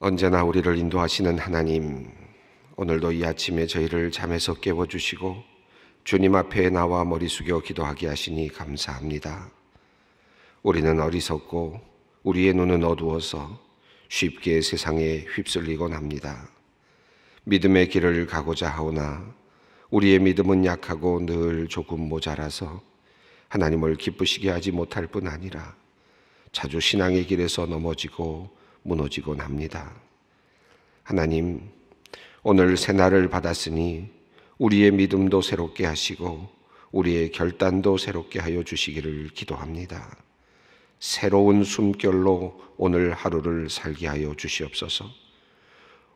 언제나 우리를 인도하시는 하나님, 오늘도 이 아침에 저희를 잠에서 깨워주시고 주님 앞에 나와 머리 숙여 기도하게 하시니 감사합니다. 우리는 어리석고 우리의 눈은 어두워서 쉽게 세상에 휩쓸리곤 합니다. 믿음의 길을 가고자 하오나 우리의 믿음은 약하고 늘 조금 모자라서 하나님을 기쁘시게 하지 못할 뿐 아니라 자주 신앙의 길에서 넘어지고 무너지곤 합니다. 하나님, 오늘 새날을 받았으니 우리의 믿음도 새롭게 하시고 우리의 결단도 새롭게 하여 주시기를 기도합니다. 새로운 숨결로 오늘 하루를 살게 하여 주시옵소서.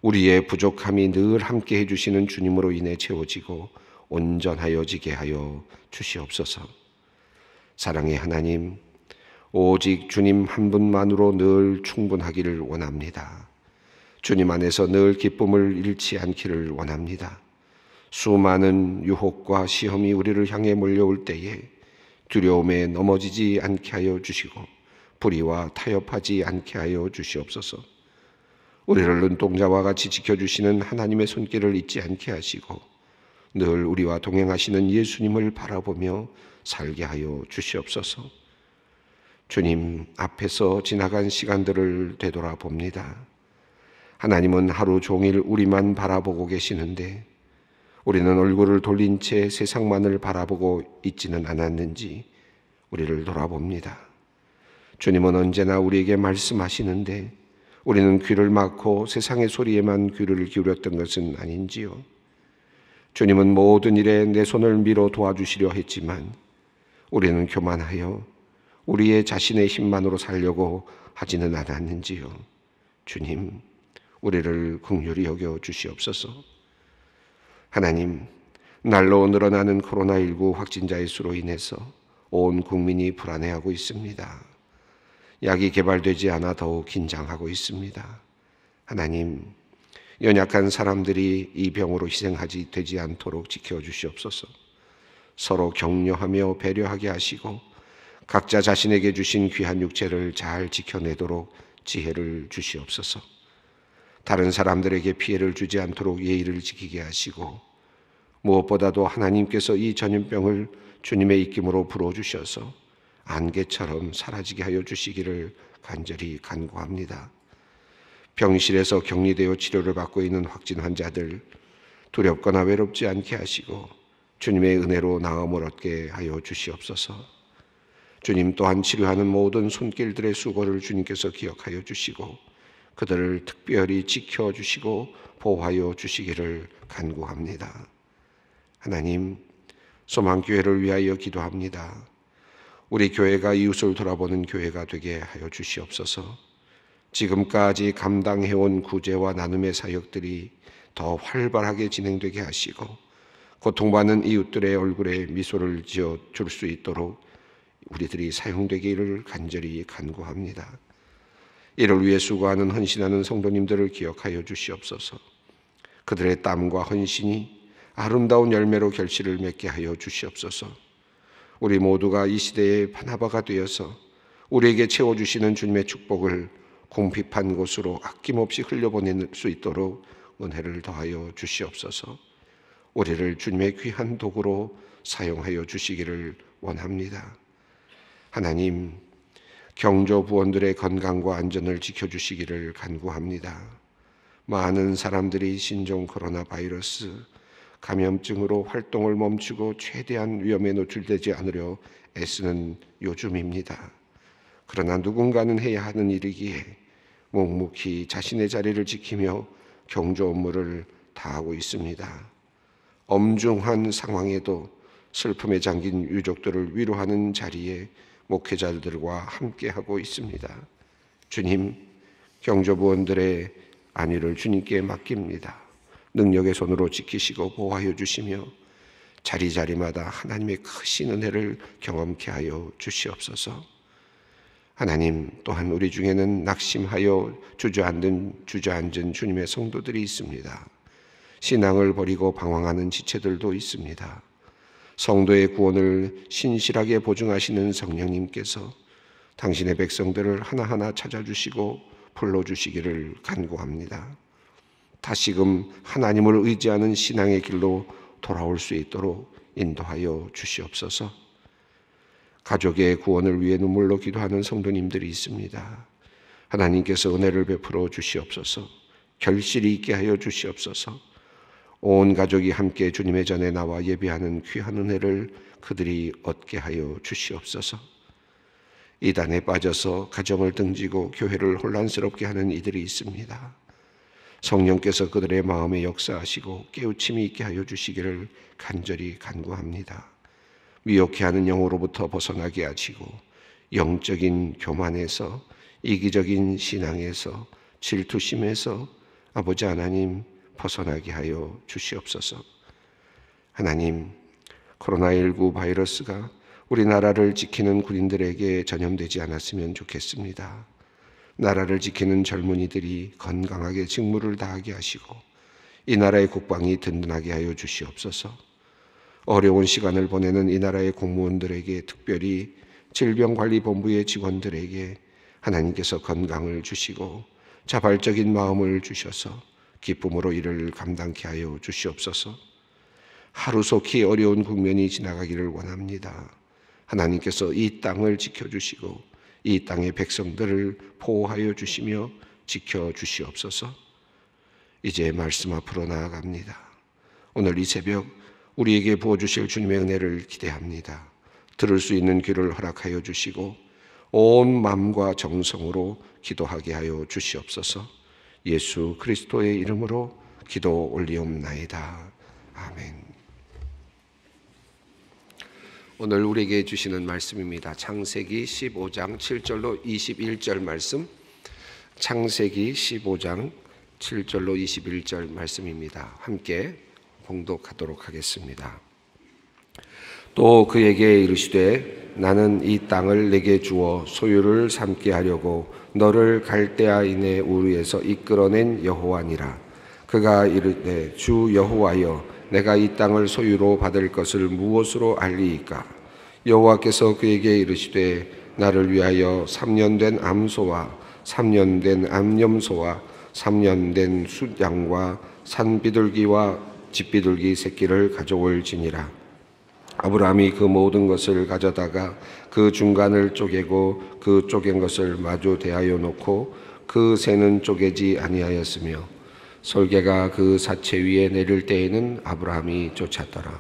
우리의 부족함이 늘 함께 해주시는 주님으로 인해 채워지고 온전하여지게 하여 주시옵소서. 사랑의 하나님, 오직 주님 한 분만으로 늘 충분하기를 원합니다. 주님 안에서 늘 기쁨을 잃지 않기를 원합니다. 수많은 유혹과 시험이 우리를 향해 몰려올 때에 두려움에 넘어지지 않게 하여 주시고 불의와 타협하지 않게 하여 주시옵소서. 우리를 눈동자와 같이 지켜주시는 하나님의 손길을 잊지 않게 하시고 늘 우리와 동행하시는 예수님을 바라보며 살게 하여 주시옵소서. 주님 앞에서 지나간 시간들을 되돌아봅니다. 하나님은 하루 종일 우리만 바라보고 계시는데 우리는 얼굴을 돌린 채 세상만을 바라보고 있지는 않았는지 우리를 돌아봅니다. 주님은 언제나 우리에게 말씀하시는데 우리는 귀를 막고 세상의 소리에만 귀를 기울였던 것은 아닌지요. 주님은 모든 일에 내 손을 밀어 도와주시려 했지만 우리는 교만하여 우리의 자신의 힘만으로 살려고 하지는 않았는지요. 주님, 우리를 긍휼히 여겨 주시옵소서. 하나님, 날로 늘어나는 코로나19 확진자의 수로 인해서 온 국민이 불안해하고 있습니다. 약이 개발되지 않아 더욱 긴장하고 있습니다. 하나님, 연약한 사람들이 이 병으로 희생하지 되지 않도록 지켜주시옵소서. 서로 격려하며 배려하게 하시고 각자 자신에게 주신 귀한 육체를 잘 지켜내도록 지혜를 주시옵소서. 다른 사람들에게 피해를 주지 않도록 예의를 지키게 하시고 무엇보다도 하나님께서 이 전염병을 주님의 입김으로 불어주셔서 안개처럼 사라지게 하여 주시기를 간절히 간구합니다. 병실에서 격리되어 치료를 받고 있는 확진 환자들 두렵거나 외롭지 않게 하시고 주님의 은혜로 나음을 얻게 하여 주시옵소서. 주님 또한 치료하는 모든 손길들의 수고를 주님께서 기억하여 주시고 그들을 특별히 지켜주시고 보호하여 주시기를 간구합니다. 하나님, 소망교회를 위하여 기도합니다. 우리 교회가 이웃을 돌아보는 교회가 되게 하여 주시옵소서. 지금까지 감당해온 구제와 나눔의 사역들이 더 활발하게 진행되게 하시고 고통받는 이웃들의 얼굴에 미소를 지어 줄 수 있도록 우리들이 사용되기를 간절히 간구합니다. 이를 위해 수고하는 헌신하는 성도님들을 기억하여 주시옵소서. 그들의 땀과 헌신이 아름다운 열매로 결실을 맺게 하여 주시옵소서. 우리 모두가 이 시대의 하나바가 되어서 우리에게 채워주시는 주님의 축복을 공핍한 곳으로 아낌없이 흘려보낼 수 있도록 은혜를 더하여 주시옵소서. 우리를 주님의 귀한 도구로 사용하여 주시기를 원합니다. 하나님, 경조부원들의 건강과 안전을 지켜주시기를 간구합니다. 많은 사람들이 신종 코로나 바이러스 감염증으로 활동을 멈추고 최대한 위험에 노출되지 않으려 애쓰는 요즘입니다. 그러나 누군가는 해야 하는 일이기에 묵묵히 자신의 자리를 지키며 경조 업무를 다하고 있습니다. 엄중한 상황에도 슬픔에 잠긴 유족들을 위로하는 자리에 목회자들과 함께하고 있습니다. 주님, 경조부원들의 안위를 주님께 맡깁니다. 능력의 손으로 지키시고 보호하여 주시며 자리자리마다 하나님의 크신 은혜를 경험케 하여 주시옵소서. 하나님, 또한 우리 중에는 낙심하여 주저앉은 주님의 성도들이 있습니다. 신앙을 버리고 방황하는 지체들도 있습니다. 성도의 구원을 신실하게 보증하시는 성령님께서 당신의 백성들을 하나하나 찾아주시고 불러주시기를 간구합니다. 다시금 하나님을 의지하는 신앙의 길로 돌아올 수 있도록 인도하여 주시옵소서. 가족의 구원을 위해 눈물로 기도하는 성도님들이 있습니다. 하나님께서 은혜를 베풀어 주시옵소서. 결실이 있게 하여 주시옵소서. 온 가족이 함께 주님의 전에 나와 예배하는 귀한 은혜를 그들이 얻게 하여 주시옵소서. 이단에 빠져서 가정을 등지고 교회를 혼란스럽게 하는 이들이 있습니다. 성령께서 그들의 마음에 역사하시고 깨우침이 있게 하여 주시기를 간절히 간구합니다. 미혹해하는 영으로부터 벗어나게 하시고 영적인 교만에서, 이기적인 신앙에서, 질투심에서 아버지 하나님 벗어나게 하여 주시옵소서. 하나님, 코로나19 바이러스가 우리나라를 지키는 군인들에게 전염되지 않았으면 좋겠습니다. 나라를 지키는 젊은이들이 건강하게 직무를 다하게 하시고 이 나라의 국방이 든든하게 하여 주시옵소서. 어려운 시간을 보내는 이 나라의 공무원들에게, 특별히 질병관리본부의 직원들에게 하나님께서 건강을 주시고 자발적인 마음을 주셔서 기쁨으로 이를 감당케 하여 주시옵소서. 하루속히 어려운 국면이 지나가기를 원합니다. 하나님께서 이 땅을 지켜주시고 이 땅의 백성들을 보호하여 주시며 지켜주시옵소서. 이제 말씀 앞으로 나아갑니다. 오늘 이 새벽 우리에게 부어주실 주님의 은혜를 기대합니다. 들을 수 있는 귀를 허락하여 주시고 온 마음과 정성으로 기도하게 하여 주시옵소서. 예수 그리스도의 이름으로 기도 올리옵나이다. 아멘. 오늘 우리에게 주시는 말씀입니다. 창세기 15장 7절로 21절 말씀, 창세기 15장 7절로 21절 말씀입니다. 함께 봉독하도록 하겠습니다. 또 그에게 이르시되 나는 이 땅을 내게 주어 소유를 삼게 하려고 너를 갈대아인의 우리에서 이끌어낸 여호와니라. 그가 이르되 주 여호와여 내가 이 땅을 소유로 받을 것을 무엇으로 알리이까? 여호와께서 그에게 이르시되 나를 위하여 3년 된 암소와 3년 된 암염소와 3년 된 숫양과 산비둘기와 집비둘기 새끼를 가져올지니라. 아브라함이 그 모든 것을 가져다가 그 중간을 쪼개고 그 쪼갠 것을 마주 대하여 놓고 그 새는 쪼개지 아니하였으며 솔개가 그 사체 위에 내릴 때에는 아브라함이 쫓았더라.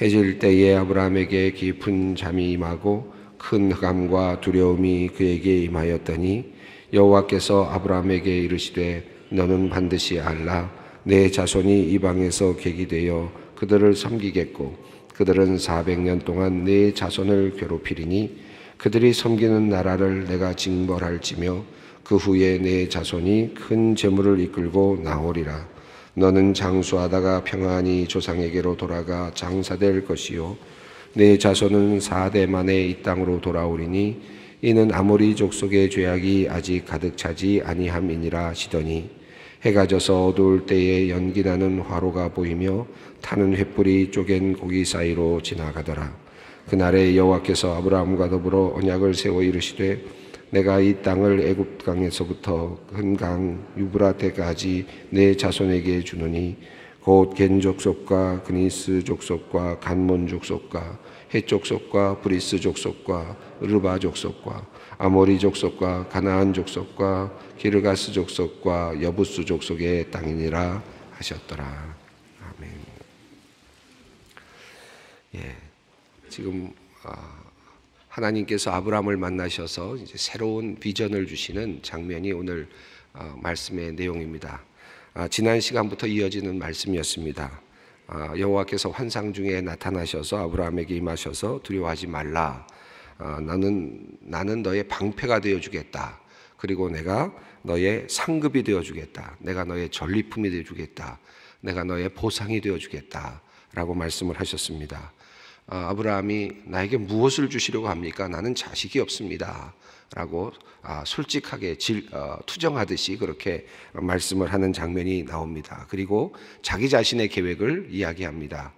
해질 때에 아브라함에게 깊은 잠이 임하고 큰 흑암과 두려움이 그에게 임하였더니 여호와께서 아브라함에게 이르시되 너는 반드시 알라. 내 자손이 이방에서 객이 되어 그들을 섬기겠고 그들은 400년 동안 내 자손을 괴롭히리니 그들이 섬기는 나라를 내가 징벌할지며 그 후에 내 자손이 큰 재물을 이끌고 나오리라. 너는 장수하다가 평안히 조상에게로 돌아가 장사될 것이요 내 자손은 4대 만에 이 땅으로 돌아오리니 이는 아모리 족속의 죄악이 아직 가득 차지 아니함이니라 하시더니 해가 져서 어두울 때에 연기나는 화로가 보이며 타는 횃불이 쪼갠 고기 사이로 지나가더라. 그날에 여호와께서 아브라함과 더불어 언약을 세워 이르시되 내가 이 땅을 애굽 강에서부터 큰 강 유브라테까지 내 자손에게 주노니 곧 겐 족속과 그니스 족속과 간몬 족속과 헷 족속과 브리스 족속과 르바 족속과 아모리 족속과 가나안 족속과 기르가스 족속과 여부스 족속의 땅이니라 하셨더라. 아멘. 지금 하나님께서 아브라함을 만나셔서 이제 새로운 비전을 주시는 장면이 오늘 말씀의 내용입니다. 지난 시간부터 이어지는 말씀이었습니다. 여호와께서 환상 중에 나타나셔서 아브라함에게 임하셔서 두려워하지 말라. 나는 너의 방패가 되어주겠다. 그리고 내가 너의 상급이 되어주겠다. 내가 너의 전리품이 되어주겠다. 내가 너의 보상이 되어주겠다. 라고 말씀을 하셨습니다. 아브라함이 나에게 무엇을 주시려고 합니까? 나는 자식이 없습니다. 라고 솔직하게 투정하듯이 그렇게 말씀을 하는 장면이 나옵니다. 그리고 자기 자신의 계획을 이야기합니다.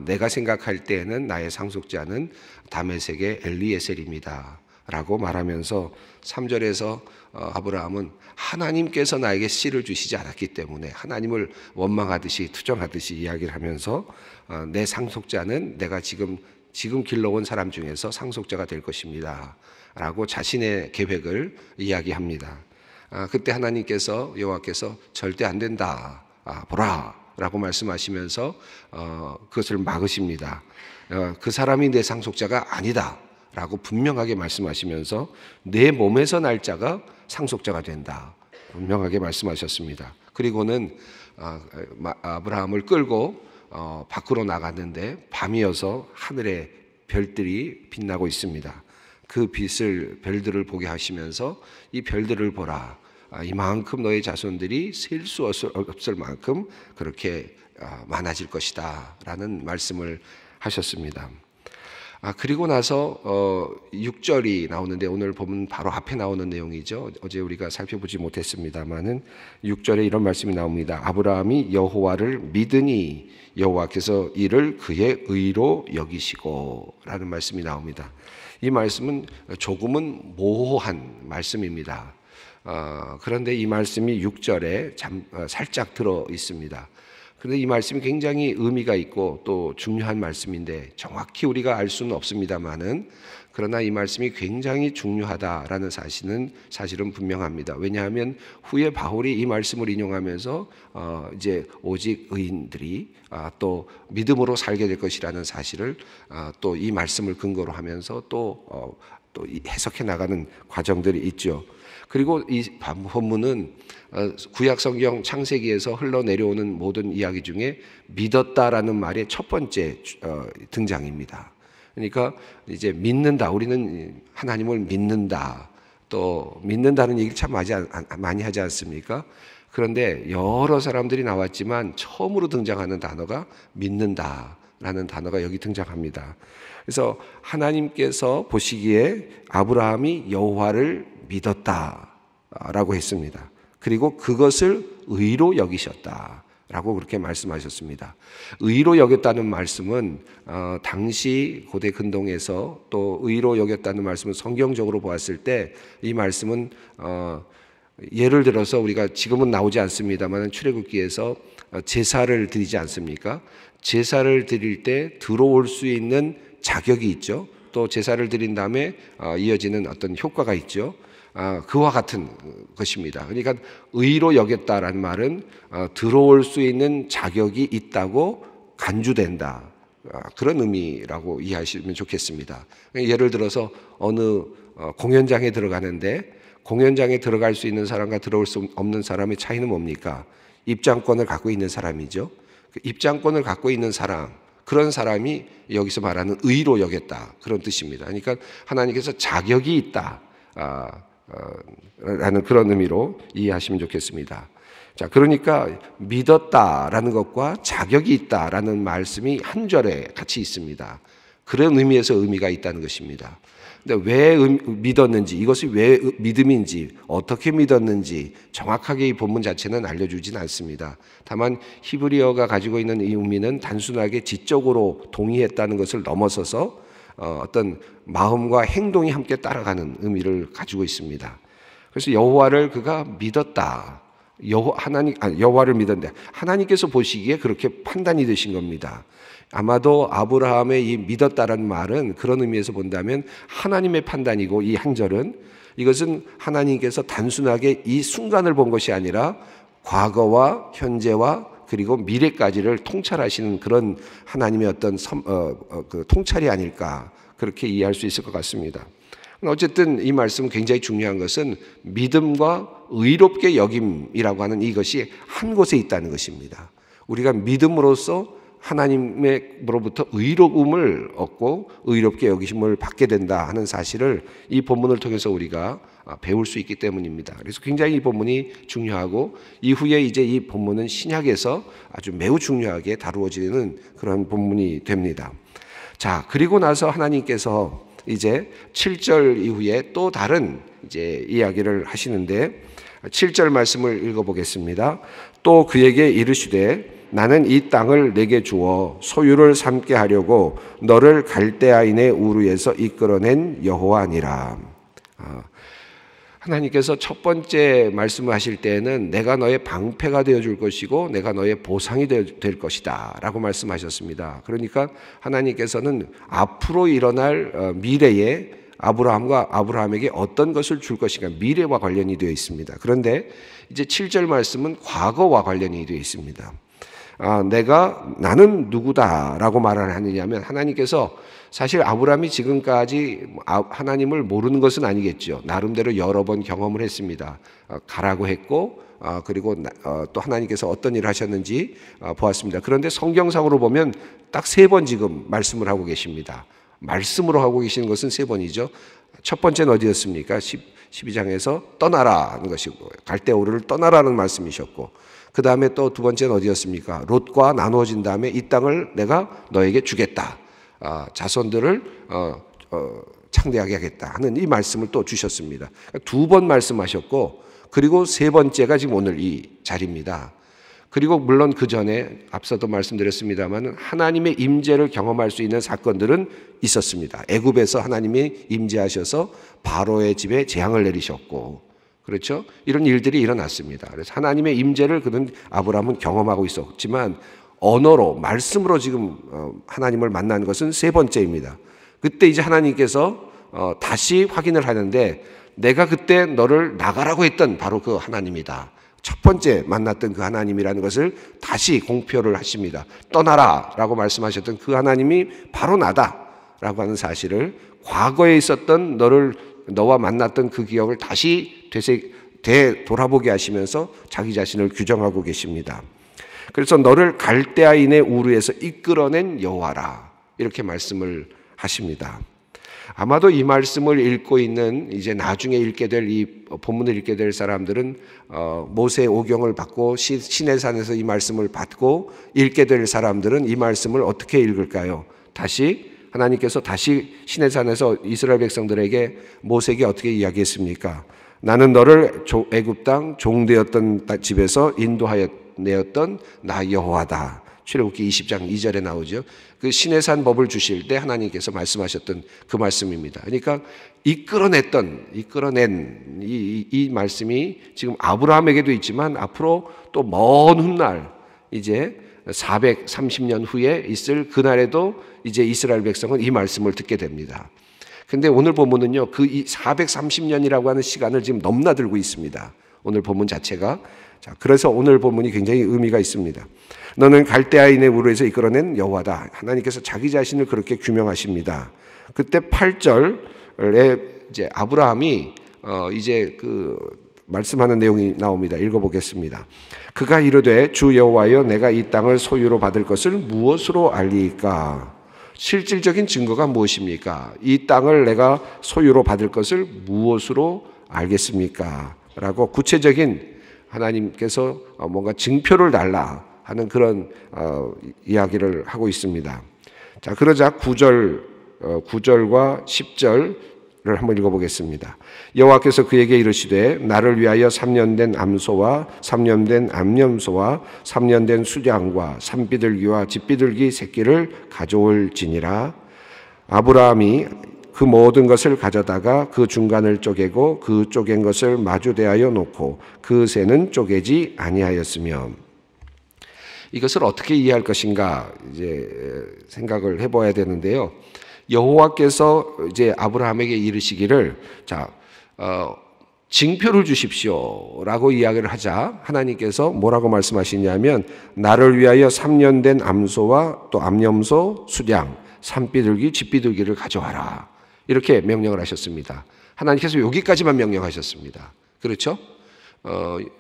내가 생각할 때에는 나의 상속자는 다메섹의 엘리에셀입니다. 라고 말하면서 3절에서 아브라함은 하나님께서 나에게 씨를 주시지 않았기 때문에 하나님을 원망하듯이 투정하듯이 이야기를 하면서 내 상속자는 내가 지금 길러온 사람 중에서 상속자가 될 것입니다 라고 자신의 계획을 이야기합니다. 그때 하나님께서 여호와께서 절대 안 된다 보라 라고 말씀하시면서 그것을 막으십니다. 그 사람이 내 상속자가 아니다 라고 분명하게 말씀하시면서 내 몸에서 날 자가 상속자가 된다 분명하게 말씀하셨습니다. 그리고는 아브라함을 끌고 밖으로 나갔는데 밤이어서 하늘에 별들이 빛나고 있습니다. 그 별들을 보게 하시면서 이 별들을 보라, 이만큼 너의 자손들이 셀 수 없을 만큼 그렇게 많아질 것이다 라는 말씀을 하셨습니다. 그리고 나서 6절이 나오는데 오늘 보면 바로 앞에 나오는 내용이죠. 어제 우리가 살펴보지 못했습니다마는 6절에 이런 말씀이 나옵니다. 아브라함이 여호와를 믿으니 여호와께서 이를 그의 의로 여기시고 라는 말씀이 나옵니다. 이 말씀은 조금은 모호한 말씀입니다. 그런데 이 말씀이 6절에 살짝 들어 있습니다. 그런데 이 말씀이 굉장히 의미가 있고 또 중요한 말씀인데 정확히 우리가 알 수는 없습니다만은 그러나 이 말씀이 굉장히 중요하다라는 사실은 분명합니다. 왜냐하면 후에 바울이 이 말씀을 인용하면서 이제 오직 의인들이 또 믿음으로 살게 될 것이라는 사실을 또 이 말씀을 근거로 하면서 또 해석해 나가는 과정들이 있죠. 그리고 이 본문은 구약 성경 창세기에서 흘러내려오는 모든 이야기 중에 믿었다라는 말의 첫 번째 등장입니다. 그러니까 이제 믿는다, 우리는 하나님을 믿는다, 또 믿는다는 얘기를 참 많이 하지 않습니까? 그런데 여러 사람들이 나왔지만 처음으로 등장하는 단어가 믿는다라는 단어가 여기 등장합니다. 그래서 하나님께서 보시기에 아브라함이 여호와를 믿었다라고 했습니다. 그리고 그것을 의로 여기셨다라고 그렇게 말씀하셨습니다. 의로 여겼다는 말씀은 당시 고대 근동에서 또 의로 여겼다는 말씀은 성경적으로 보았을 때 이 말씀은 예를 들어서 우리가 지금은 나오지 않습니다만 출애굽기에서 제사를 드리지 않습니까? 제사를 드릴 때 들어올 수 있는 자격이 있죠. 또 제사를 드린 다음에 이어지는 어떤 효과가 있죠. 그와 같은 것입니다. 그러니까 의로 여겼다라는 말은 들어올 수 있는 자격이 있다고 간주된다. 그런 의미라고 이해하시면 좋겠습니다. 예를 들어서 어느 공연장에 들어가는데 공연장에 들어갈 수 있는 사람과 들어올 수 없는 사람의 차이는 뭡니까? 입장권을 갖고 있는 사람이죠. 그 입장권을 갖고 있는 사람, 그런 사람이 여기서 말하는 의로 여겼다, 그런 뜻입니다. 그러니까 하나님께서 자격이 있다 라는 그런 의미로 이해하시면 좋겠습니다. 자, 그러니까 믿었다라는 것과 자격이 있다라는 말씀이 한 절에 같이 있습니다. 그런 의미에서 의미가 있다는 것입니다. 근데 왜 믿었는지, 이것이 왜 믿음인지, 어떻게 믿었는지 정확하게 이 본문 자체는 알려주진 않습니다. 다만 히브리어가 가지고 있는 이 의미는 단순하게 지적으로 동의했다는 것을 넘어서서 어떤 마음과 행동이 함께 따라가는 의미를 가지고 있습니다. 그래서 여호와를 그가 믿었다. 여호와를 믿었는데 하나님께서 보시기에 그렇게 판단이 되신 겁니다. 아마도 아브라함의 이 믿었다라는 말은 그런 의미에서 본다면 하나님의 판단이고, 이 한 절은 이것은 하나님께서 단순하게 이 순간을 본 것이 아니라 과거와 현재와 그리고 미래까지를 통찰하시는 그런 하나님의 어떤 그 통찰이 아닐까, 그렇게 이해할 수 있을 것 같습니다. 어쨌든 이 말씀은 굉장히 중요한 것은 믿음과 의롭게 여김이라고 하는 이것이 한 곳에 있다는 것입니다. 우리가 믿음으로써 하나님으로부터 의로움을 얻고 의롭게 여기심을 받게 된다 하는 사실을 이 본문을 통해서 우리가 배울 수 있기 때문입니다. 그래서 굉장히 이 본문이 중요하고, 이후에 이제 이 본문은 신약에서 아주 매우 중요하게 다루어지는 그런 본문이 됩니다. 자, 그리고 나서 하나님께서 이제 7절 이후에 또 다른 이제 이야기를 하시는데, 7절 말씀을 읽어보겠습니다. 또 그에게 이르시되 나는 이 땅을 내게 주어 소유를 삼게 하려고 너를 갈대아인의 우르에서 이끌어낸 여호와니라. 하나님께서 첫 번째 말씀을 하실 때에는 내가 너의 방패가 되어줄 것이고 내가 너의 보상이 될 것이다 라고 말씀하셨습니다. 그러니까 하나님께서는 앞으로 일어날 미래에 아브라함에게 어떤 것을 줄 것인가, 미래와 관련이 되어 있습니다. 그런데 이제 7절 말씀은 과거와 관련이 되어 있습니다. 나는 누구다라고 말을 하느냐면, 하나님께서 사실 아브라함이 지금까지 하나님을 모르는 것은 아니겠죠. 나름대로 여러 번 경험을 했습니다. 가라고 했고, 그리고 또 하나님께서 어떤 일을 하셨는지 보았습니다. 그런데 성경상으로 보면 딱 3번 지금 말씀을 하고 계십니다. 말씀으로 하고 계시는 것은 3번이죠. 첫 번째는 어디였습니까? 12장에서 떠나라는 것이고, 갈대우르를 떠나라는 말씀이셨고, 그 다음에 또 두 번째는 어디였습니까? 롯과 나누어진 다음에 이 땅을 내가 너에게 주겠다. 자손들을 창대하게 하겠다 하는 이 말씀을 또 주셨습니다. 2번 말씀하셨고, 그리고 3번째가 지금 오늘 이 자리입니다. 그리고 물론 그 전에 앞서도 말씀드렸습니다만 하나님의 임재를 경험할 수 있는 사건들은 있었습니다. 애굽에서 하나님이 임재하셔서 바로의 집에 재앙을 내리셨고, 그렇죠? 이런 일들이 일어났습니다. 그래서 하나님의 임재를 아브라함은 경험하고 있었지만 언어로, 말씀으로 지금 하나님을 만난 것은 3번째입니다. 그때 이제 하나님께서 다시 확인을 하는데, 내가 그때 너를 나가라고 했던 바로 그 하나님이다. 첫 번째 만났던 그 하나님이라는 것을 다시 공표를 하십니다. 떠나라 라고 말씀하셨던 그 하나님이 바로 나다 라고 하는 사실을, 과거에 있었던 너와 만났던 그 기억을 다시 되돌아보게 하시면서 자기 자신을 규정하고 계십니다. 그래서 너를 갈대아인의 우르에서 이끌어낸 여호와라, 이렇게 말씀을 하십니다. 아마도 이 말씀을 읽고 있는, 이제 나중에 읽게 될 이 본문을 읽게 될 사람들은 모세의 오경을 받고 시내산에서 이 말씀을 받고 읽게 될 사람들은 이 말씀을 어떻게 읽을까요? 하나님께서 다시 시내산에서 이스라엘 백성들에게, 모세에게 어떻게 이야기했습니까? 나는 너를 애굽 땅 종되었던 집에서 인도하여 내었던 나 여호와다. 출애굽기 20장 2절에 나오죠. 그 시내산 법을 주실 때 하나님께서 말씀하셨던 그 말씀입니다. 그러니까 이끌어낸 이 말씀이 지금 아브라함에게도 있지만 앞으로 또 먼 훗날 이제 430년 후에 있을 그날에도 이제 이스라엘 백성은 이 말씀을 듣게 됩니다. 근데 오늘 본문은요, 그 430년이라고 하는 시간을 지금 넘나들고 있습니다. 오늘 본문 자체가. 자, 그래서 오늘 본문이 굉장히 의미가 있습니다. 너는 갈대아인의 우르에서 이끌어낸 여호와다. 하나님께서 자기 자신을 그렇게 규명하십니다. 그때 8절에 이제 아브라함이 이제 그 말씀하는 내용이 나옵니다. 읽어보겠습니다. 그가 이르되 주 여호와여, 내가 이 땅을 소유로 받을 것을 무엇으로 알리이까? 실질적인 증거가 무엇입니까? 이 땅을 내가 소유로 받을 것을 무엇으로 알겠습니까? 라고 구체적인, 하나님께서 뭔가 증표를 달라 하는 그런 이야기를 하고 있습니다. 자, 그러자 9절과 10절을 한번 읽어보겠습니다. 여호와께서 그에게 이르시되 나를 위하여 3년 된 암소와 3년 된 암염소와 3년 된 수량과 산비둘기와 집비둘기 새끼를 가져올지니라. 아브라함이 그 모든 것을 가져다가 그 중간을 쪼개고 그 쪼갠 것을 마주 대하여 놓고 그 새는 쪼개지 아니하였으며. 이것을 어떻게 이해할 것인가 이제 생각을 해봐야 되는데요. 여호와께서 이제 아브라함에게 이르시기를, 징표를 주십시오라고 이야기를 하자 하나님께서 뭐라고 말씀하시냐면, 나를 위하여 3년 된 암소와 또 암염소, 수량, 산비둘기, 집비둘기를 가져와라, 이렇게 명령을 하셨습니다. 하나님께서 여기까지만 명령하셨습니다. 그렇죠?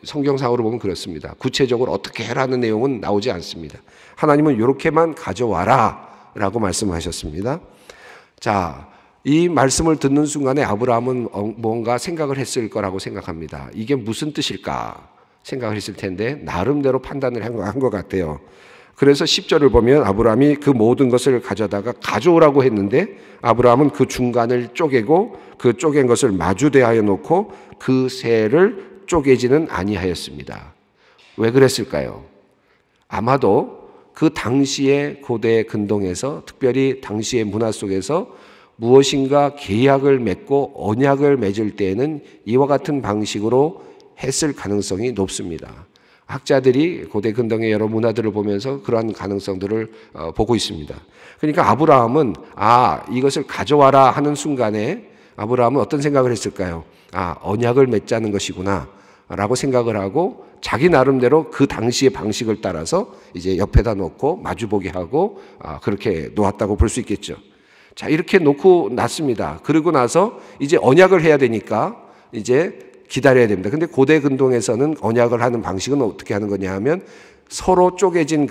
성경상으로 보면 그렇습니다. 구체적으로 어떻게 해라는 내용은 나오지 않습니다. 하나님은 이렇게만 가져와라 라고 말씀하셨습니다. 자, 이 말씀을 듣는 순간에 아브라함은 뭔가 생각을 했을 거라고 생각합니다. 이게 무슨 뜻일까 생각을 했을 텐데 나름대로 판단을 한 것 같아요. 그래서 10절을 보면 아브라함이 그 모든 것을 가져다가 가져오라고 했는데, 아브라함은 그 중간을 쪼개고 그 쪼갠 것을 마주대하여 놓고 그 새를 쪼개지는 아니하였습니다. 왜 그랬을까요? 아마도 그 당시의 고대 근동에서, 특별히 당시의 문화 속에서 무엇인가 계약을 맺고 언약을 맺을 때에는 이와 같은 방식으로 했을 가능성이 높습니다. 학자들이 고대 근동의 여러 문화들을 보면서 그러한 가능성들을 보고 있습니다. 그러니까 아브라함은 이것을 가져와라 하는 순간에 아브라함은 어떤 생각을 했을까요? 언약을 맺자는 것이구나 라고 생각을 하고 자기 나름대로 그 당시의 방식을 따라서 이제 옆에다 놓고 마주보게 하고 그렇게 놓았다고 볼 수 있겠죠. 자, 이렇게 놓고 놨습니다. 그러고 나서 이제 언약을 해야 되니까 이제 기다려야 됩니다. 근데 고대 근동에서는 언약을 하는 방식은 어떻게 하는 거냐 하면 서로 쪼개진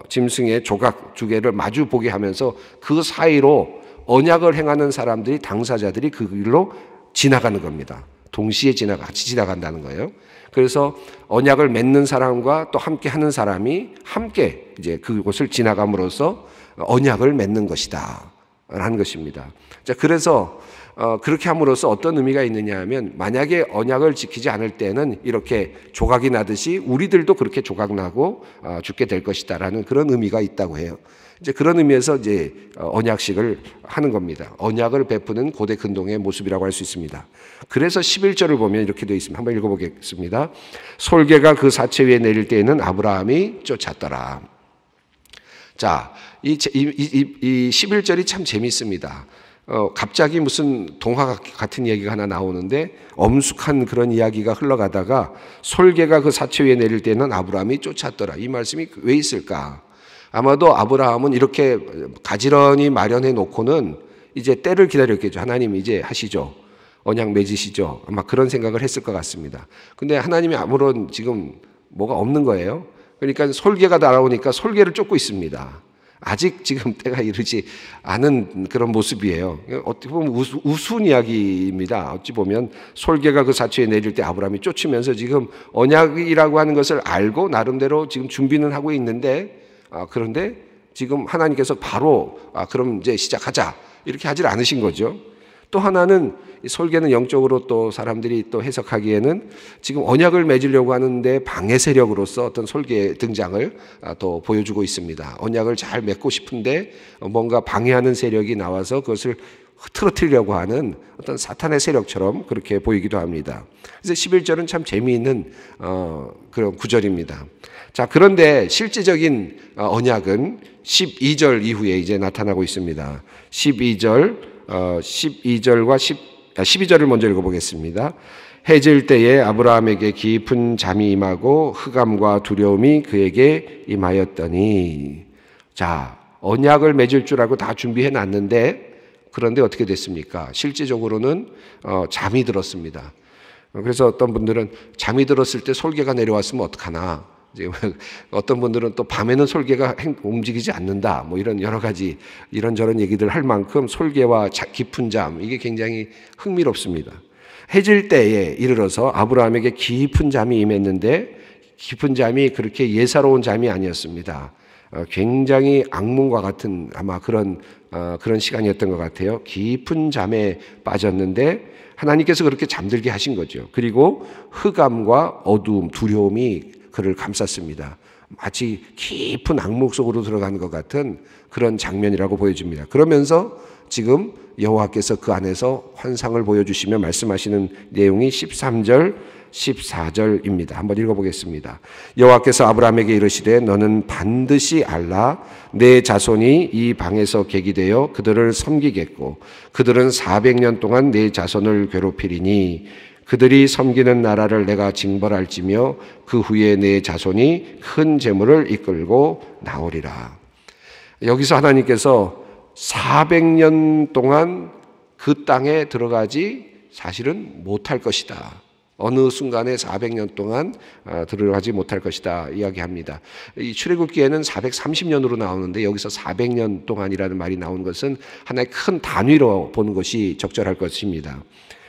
짐승의 조각 두 개를 마주 보게 하면서 그 사이로 언약을 행하는 사람들이, 당사자들이 그 길로 지나가는 겁니다. 동시에 같이 지나간다는 거예요. 그래서 언약을 맺는 사람과 또 함께 하는 사람이 함께 이제 그곳을 지나감으로써 언약을 맺는 것이다 라는 것입니다. 자, 그래서 그렇게 함으로써 어떤 의미가 있느냐 하면 만약에 언약을 지키지 않을 때는 이렇게 조각이 나듯이 우리들도 그렇게 조각 나고 죽게 될 것이다 라는 그런 의미가 있다고 해요. 이제 그런 의미에서 이제 언약식을 하는 겁니다. 언약을 베푸는 고대 근동의 모습이라고 할 수 있습니다. 그래서 11절을 보면 이렇게 되어 있습니다. 한번 읽어보겠습니다. 솔개가 그 사체 위에 내릴 때에는 아브라함이 쫓았더라. 자, 이 11절이 참 재밌습니다. 갑자기 무슨 동화 같은 얘기가 하나 나오는데 엄숙한 그런 이야기가 흘러가다가 솔개가 그 사체 위에 내릴 때는 아브라함이 쫓았더라. 이 말씀이 왜 있을까? 아마도 아브라함은 이렇게 가지런히 마련해 놓고는 이제 때를 기다렸겠죠. 하나님 이제 하시죠. 언약 맺으시죠. 아마 그런 생각을 했을 것 같습니다. 근데 하나님이 아무런 지금 뭐가 없는 거예요. 그러니까 솔개가 날아오니까 솔개를 쫓고 있습니다. 아직 지금 때가 이르지 않은 그런 모습이에요. 어떻게 보면 우스운 이야기입니다. 어찌 보면 솔개가 그 사체에 내릴 때 아브라함이 쫓으면서 지금 언약이라고 하는 것을 알고 나름대로 지금 준비는 하고 있는데 그런데 지금 하나님께서 바로 그럼 이제 시작하자 이렇게 하질 않으신 거죠. 또 하나는 솔개는 영적으로 또 사람들이 또 해석하기에는 지금 언약을 맺으려고 하는데 방해 세력으로서 어떤 솔개의 등장을 또 보여주고 있습니다. 언약을 잘 맺고 싶은데 뭔가 방해하는 세력이 나와서 그것을 흐트러뜨리려고 하는 어떤 사탄의 세력처럼 그렇게 보이기도 합니다. 그래서 11절은 참 재미있는 그런 구절입니다. 자, 그런데 실제적인 언약은 12절 이후에 이제 나타나고 있습니다. 12절을 먼저 읽어보겠습니다. 해질 때에 아브라함에게 깊은 잠이 임하고 흑암과 두려움이 그에게 임하였더니, 자, 언약을 맺을 줄 알고 다 준비해 놨는데 그런데 어떻게 됐습니까? 실제적으로는 잠이 들었습니다. 그래서 어떤 분들은 잠이 들었을 때 솔개가 내려왔으면 어떡하나, 어떤 분들은 또 밤에는 솔개가 움직이지 않는다, 뭐 이런 여러 가지 이런저런 얘기들 할 만큼 솔개와 깊은 잠, 이게 굉장히 흥미롭습니다. 해질 때에 이르러서 아브라함에게 깊은 잠이 임했는데 깊은 잠이 그렇게 예사로운 잠이 아니었습니다. 굉장히 악몽과 같은 아마 그런 시간이었던 것 같아요. 깊은 잠에 빠졌는데 하나님께서 그렇게 잠들게 하신 거죠. 그리고 흑암과 어두움, 두려움이 그를 감쌌습니다. 마치 깊은 악몽 속으로 들어간 것 같은 그런 장면이라고 보여집니다. 그러면서 지금 여호와께서 그 안에서 환상을 보여주시며 말씀하시는 내용이 13절, 14절입니다. 한번 읽어보겠습니다. 여호와께서 아브라함에게 이르시되 너는 반드시 알라 내 자손이 이 방에서 객이 되어 그들을 섬기겠고 그들은 400년 동안 내 자손을 괴롭히리니 그들이 섬기는 나라를 내가 징벌할지며 그 후에 내 자손이 큰 재물을 이끌고 나오리라. 여기서 하나님께서 400년 동안 그 땅에 들어가지 사실은 못할 것이다. 어느 순간에 400년 동안 들어가지 못할 것이다 이야기합니다. 이 출애굽기에는 430년으로 나오는데 여기서 400년 동안이라는 말이 나온 것은 하나의 큰 단위로 보는 것이 적절할 것입니다.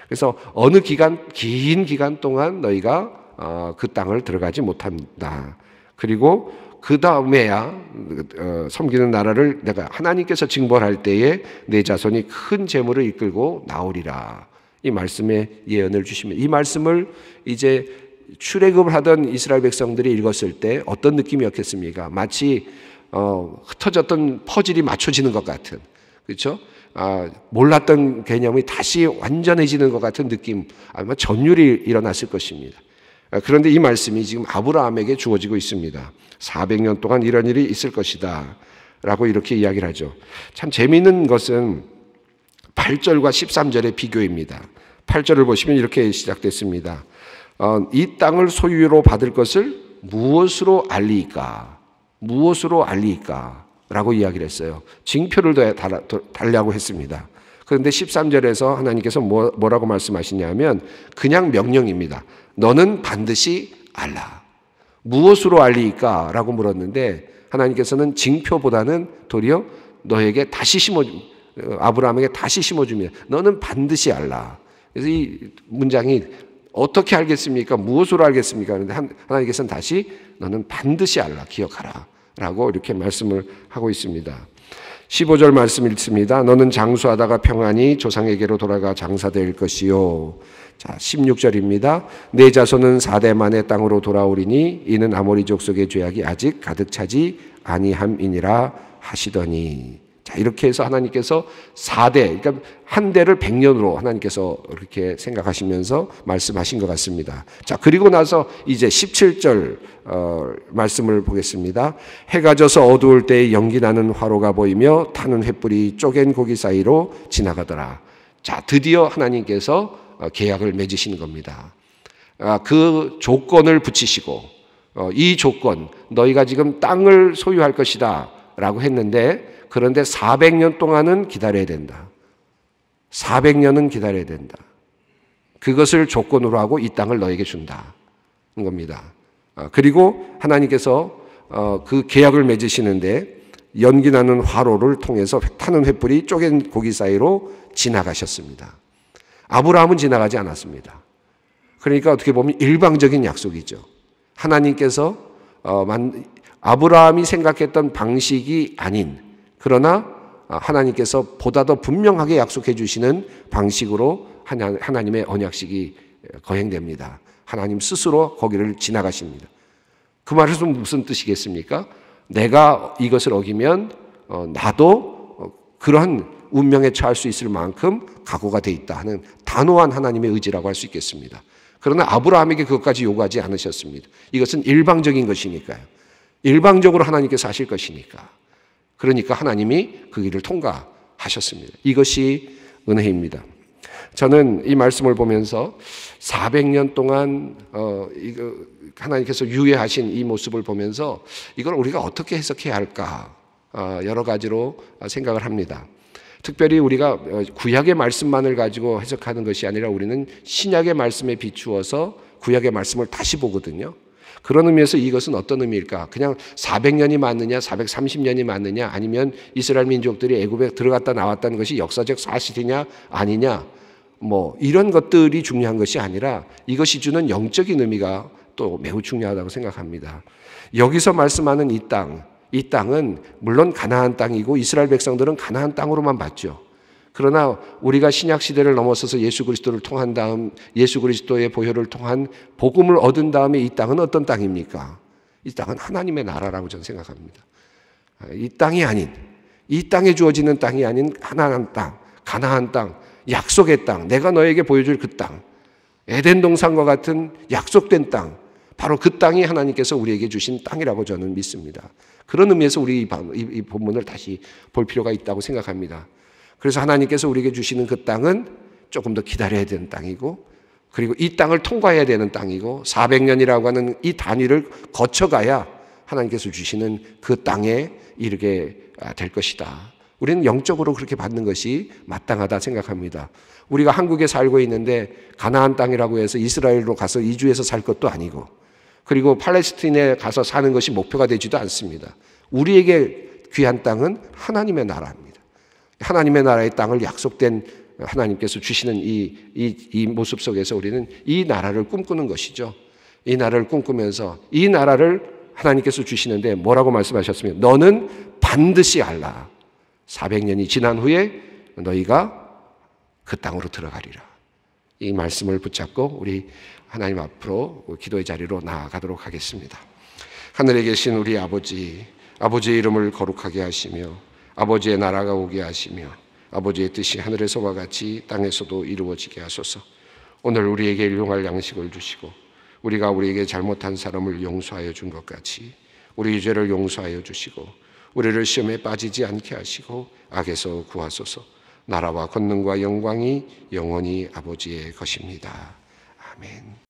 그래서 어느 긴 기간 동안 너희가 그 땅을 들어가지 못한다. 그리고 그 다음에야 섬기는 나라를 내가 하나님께서 징벌할 때에 내 자손이 큰 재물을 이끌고 나오리라. 이 말씀에 예언을 주시면 이 말씀을 이제 출애굽을 하던 이스라엘 백성들이 읽었을 때 어떤 느낌이었겠습니까? 마치 흩어졌던 퍼즐이 맞춰지는 것 같은 그렇죠? 몰랐던 개념이 다시 완전해지는 것 같은 느낌, 아마 전율이 일어났을 것입니다. 그런데 이 말씀이 지금 아브라함에게 주어지고 있습니다. 400년 동안 이런 일이 있을 것이다 라고 이렇게 이야기를 하죠. 참 재미있는 것은 8절과 13절의 비교입니다. 8절을 보시면 이렇게 시작됐습니다. 이 땅을 소유로 받을 것을 무엇으로 알리까? 무엇으로 알리까? 라고 이야기를 했어요. 징표를 달라고 했습니다. 그런데 13절에서 하나님께서 뭐라고 말씀하시냐면 그냥 명령입니다. 너는 반드시 알라. 무엇으로 알리까? 라고 물었는데 하나님께서는 징표보다는 도리어 너에게 다시 아브라함에게 다시 심어줍니다. 너는 반드시 알라. 그래서 이 문장이 어떻게 알겠습니까? 무엇으로 알겠습니까? 그런데 하나님께서는 다시 너는 반드시 알라. 기억하라. 라고 이렇게 말씀을 하고 있습니다. 15절 말씀 읽습니다. 너는 장수하다가 평안히 조상에게로 돌아가 장사될 것이요. 자, 16절입니다. 내 자손은 4대 만에 땅으로 돌아오리니 이는 아모리 족속의 죄악이 아직 가득 차지 아니함이니라 하시더니. 자, 이렇게 해서 하나님께서 4대, 그러니까 한 대를 100년으로 하나님께서 이렇게 생각하시면서 말씀하신 것 같습니다. 자, 그리고 나서 이제 17절 말씀을 보겠습니다. 해가 져서 어두울 때에 연기 나는 화로가 보이며 타는 횃불이 쪼갠 고기 사이로 지나가더라. 자, 드디어 하나님께서 계약을 맺으시는 겁니다. 그 조건을 붙이시고 이 조건, 너희가 지금 땅을 소유할 것이다 라고 했는데 그런데 400년 동안은 기다려야 된다. 400년은 기다려야 된다. 그것을 조건으로 하고 이 땅을 너에게 준다는 겁니다. 그리고 하나님께서 그 계약을 맺으시는데 연기 나는 화로를 통해서 타는 횃불이 쪼갠 고기 사이로 지나가셨습니다. 아브라함은 지나가지 않았습니다. 그러니까 어떻게 보면 일방적인 약속이죠. 하나님께서 아브라함이 생각했던 방식이 아닌, 그러나 하나님께서 보다 더 분명하게 약속해 주시는 방식으로 하나님의 언약식이 거행됩니다. 하나님 스스로 거기를 지나가십니다. 그 말은 무슨 뜻이겠습니까? 내가 이것을 어기면 나도 그러한 운명에 처할 수 있을 만큼 각오가 돼 있다 하는 단호한 하나님의 의지라고 할 수 있겠습니다. 그러나 아브라함에게 그것까지 요구하지 않으셨습니다. 이것은 일방적인 것이니까요. 일방적으로 하나님께서 하실 것이니까. 그러니까 하나님이 그 길을 통과하셨습니다. 이것이 은혜입니다. 저는 이 말씀을 보면서 400년 동안 하나님께서 유예하신 이 모습을 보면서 이걸 우리가 어떻게 해석해야 할까 여러 가지로 생각을 합니다. 특별히 우리가 구약의 말씀만을 가지고 해석하는 것이 아니라 우리는 신약의 말씀에 비추어서 구약의 말씀을 다시 보거든요. 그런 의미에서 이것은 어떤 의미일까? 그냥 400년이 맞느냐, 430년이 맞느냐, 아니면 이스라엘 민족들이 애굽에 들어갔다 나왔다는 것이 역사적 사실이냐, 아니냐, 이런 것들이 중요한 것이 아니라 이것이 주는 영적인 의미가 또 매우 중요하다고 생각합니다. 여기서 말씀하는 이 땅은 물론 가나안 땅이고 이스라엘 백성들은 가나안 땅으로만 봤죠. 그러나 우리가 신약 시대를 넘어서서 예수 그리스도를 통한 다음 예수 그리스도의 보혈을 통한 복음을 얻은 다음에 이 땅은 어떤 땅입니까? 이 땅은 하나님의 나라라고 저는 생각합니다. 이 땅이 아닌, 이 땅에 주어지는 땅이 아닌 가나안 땅, 가나안 땅, 약속의 땅, 내가 너에게 보여줄 그 땅, 에덴 동산과 같은 약속된 땅, 바로 그 땅이 하나님께서 우리에게 주신 땅이라고 저는 믿습니다. 그런 의미에서 우리 이 본문을 다시 볼 필요가 있다고 생각합니다. 그래서 하나님께서 우리에게 주시는 그 땅은 조금 더 기다려야 되는 땅이고, 그리고 이 땅을 통과해야 되는 땅이고, 400년이라고 하는 이 단위를 거쳐가야 하나님께서 주시는 그 땅에 이르게 될 것이다. 우리는 영적으로 그렇게 받는 것이 마땅하다 생각합니다. 우리가 한국에 살고 있는데 가나안 땅이라고 해서 이스라엘로 가서 이주해서 살 것도 아니고, 그리고 팔레스틴에 가서 사는 것이 목표가 되지도 않습니다. 우리에게 귀한 땅은 하나님의 나라입니다. 하나님의 나라의 땅을 약속된 하나님께서 주시는 이 모습 속에서 우리는 이 나라를 꿈꾸는 것이죠. 이 나라를 꿈꾸면서 이 나라를 하나님께서 주시는데 뭐라고 말씀하셨으면 너는 반드시 알라. 400년이 지난 후에 너희가 그 땅으로 들어가리라. 이 말씀을 붙잡고 우리 하나님 앞으로 기도의 자리로 나아가도록 하겠습니다. 하늘에 계신 우리 아버지의 이름을 거룩하게 하시며 아버지의 나라가 오게 하시며 아버지의 뜻이 하늘에서와 같이 땅에서도 이루어지게 하소서. 오늘 우리에게 일용할 양식을 주시고 우리가 우리에게 잘못한 사람을 용서하여 준 것 같이 우리 죄를 용서하여 주시고 우리를 시험에 빠지지 않게 하시고 악에서 구하소서. 나라와 권능과 영광이 영원히 아버지의 것입니다. 아멘.